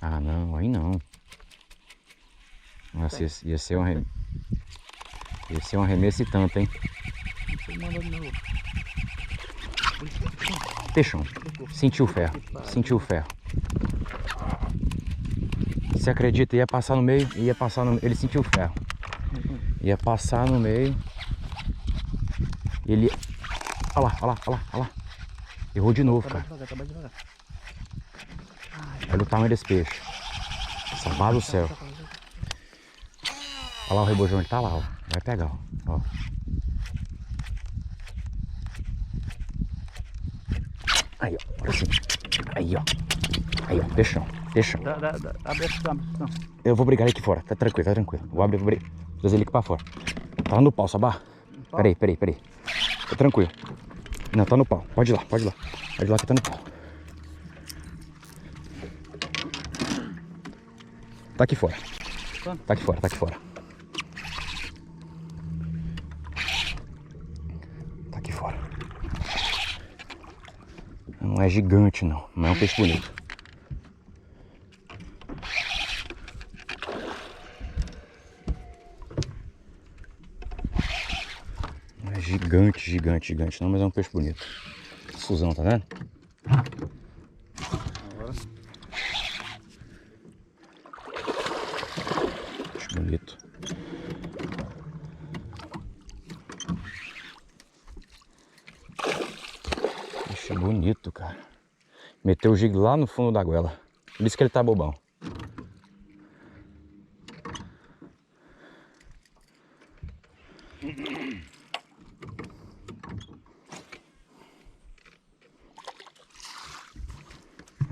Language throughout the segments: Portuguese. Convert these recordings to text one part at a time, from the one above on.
Ah, não, aí não. Nossa, ia ser um arremesso e tanto, hein? Peixão. Sentiu o ferro. Sentiu o ferro. Você acredita? Ia passar no meio. Ele sentiu o ferro. Ia passar no meio. Ele... Olha lá, olha lá, olha lá, olha lá. Errou de novo, cara. Olha o tamanho desse peixe. Sabá do céu. Olha lá o rebojão, ele tá lá, ó. Vai pegar, ó. Aí, ó. Olha assim. Aí, ó. Aí, ó. Peixão. Peixão. Abre essa câmera. Eu vou brigar ele aqui fora. Tá tranquilo, tá tranquilo. Vou abrir, vou trazer ele aqui pra fora. Tá no pau, Sabá? Peraí. Tá tranquilo. Não, tá no pau. Pode ir lá. Pode ir lá que tá no pau. Tá aqui fora. Tá aqui fora. Tá aqui fora. Não é gigante, não. Não é um peixe bonito. Não é gigante, não, mas é um peixe bonito. Fusão, tá vendo? Peixe bonito. Peixe bonito, cara. Meteu o jig lá no fundo da goela. Por isso que ele tá bobão.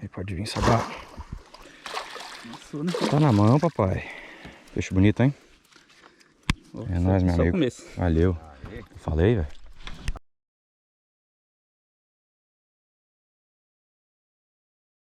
Aí pode vir, Sabá. Tá na mão, papai. Peixe bonito, hein? É nóis, meu amigo. Valeu. Falei, velho.